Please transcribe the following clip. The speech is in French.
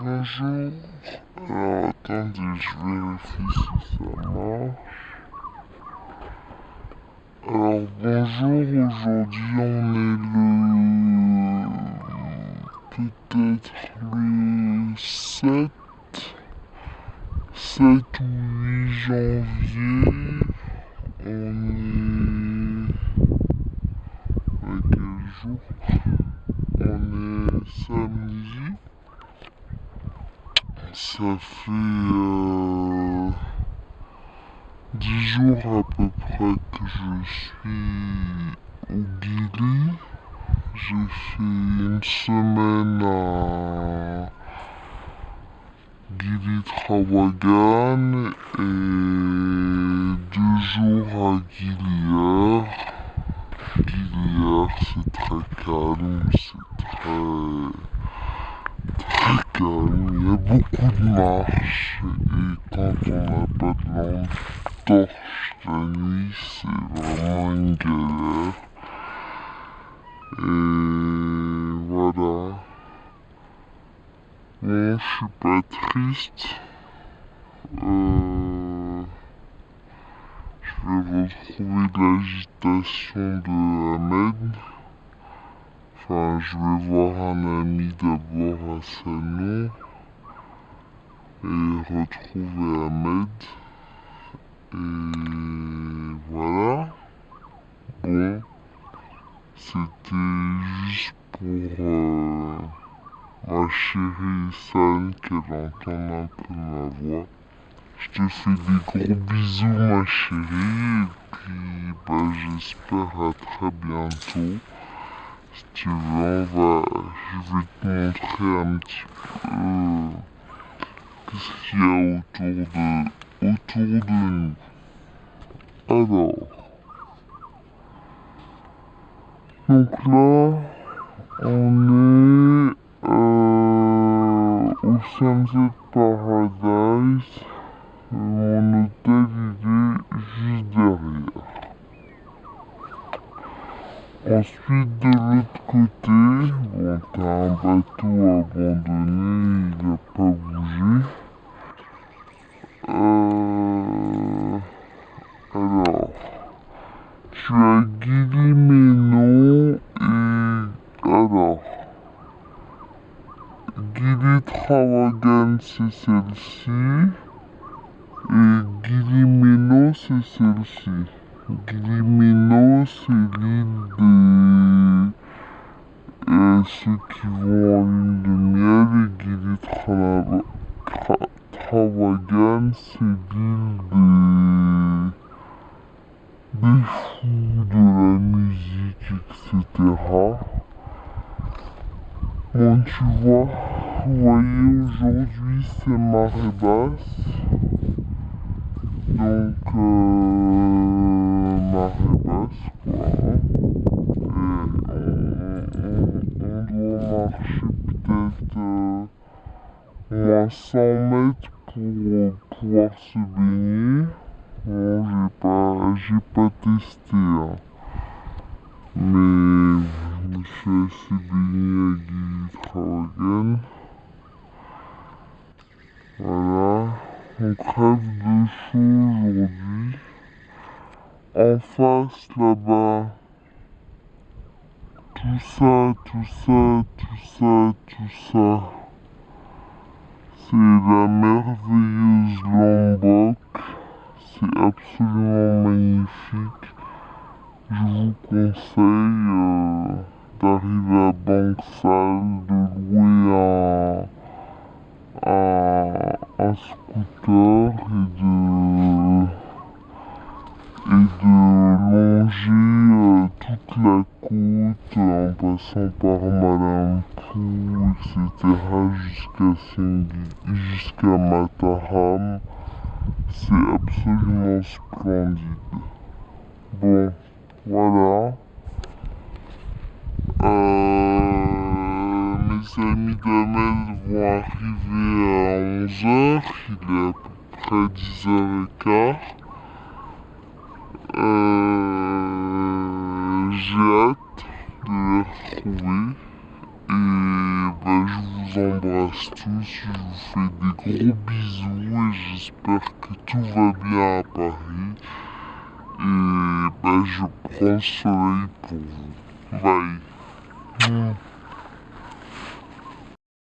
Bonjour. Alors attendez, je vérifie si ça marche. Alors bonjour, aujourd'hui on est peut-être le 7 ou 8 janvier. On est quel jour? On est samedi. Ça fait 10 jours à peu près que je suis au Guili. J'ai fait une semaine à Gili Trawagan et 2 jours à Gilière. Gilière, c'est très calme, c'est très calme. Il y a beaucoup de marches et quand on n'a pas de lampe torche la nuit, c'est vraiment une galère. Et voilà. Bon, je suis pas triste. Je vais retrouver l'agitation de Ahmed. Enfin, je vais voir un ami d'abord à Sanou et retrouver Ahmed. Et voilà. Bon, c'était juste pour ma chérie San qu'elle entende un peu ma voix. Je te fais des gros bisous ma chérie et puis j'espère à très bientôt. Si tu veux je vais te montrer un petit peu ce qu'il y a autour de nous. Alors, donc là, on est au Sunset Paradise. Mon hôtel il est juste derrière. Ensuite de l'autre côté, bon t'as un bateau abandonné, il n'a pas bougé. Alors, je suis à Guili-Ménon et alors, Guili-Trawagan c'est celle-ci et Guili-Ménon c'est celle-ci. Guili-Ménon c'est l'île de ceux qui vont en lune de miel et Guili-Trawagan c'est l'île des fous de la musique, etc. Bon, tu vois, vous voyez, aujourd'hui c'est marée basse. Donc, marée basse, quoi. Et on doit marcher peut-être moins 100 mètres pour pouvoir se baigner. Bon, j'ai pas testé, hein. Mais je me suis assez baigné à Guili-Trawagan. Voilà, on crève de chaud aujourd'hui. En face là-bas, tout ça, c'est la merveilleuse Lombok. C'est absolument magnifique. Je vous conseille d'arriver à Bangsal, de louer un scooter et de longer toute la côte en passant par Malimpau, etc. jusqu'à Mataram. C'est absolument splendide. Bon, voilà. Mes amis d'Ahmed vont arriver à 11h, il est à peu près 10h15. J'ai hâte de les retrouver Et je vous embrasse tous, je vous fais des gros bisous et j'espère que tout va bien à Paris. Et je prends le soleil pour vous. Bye.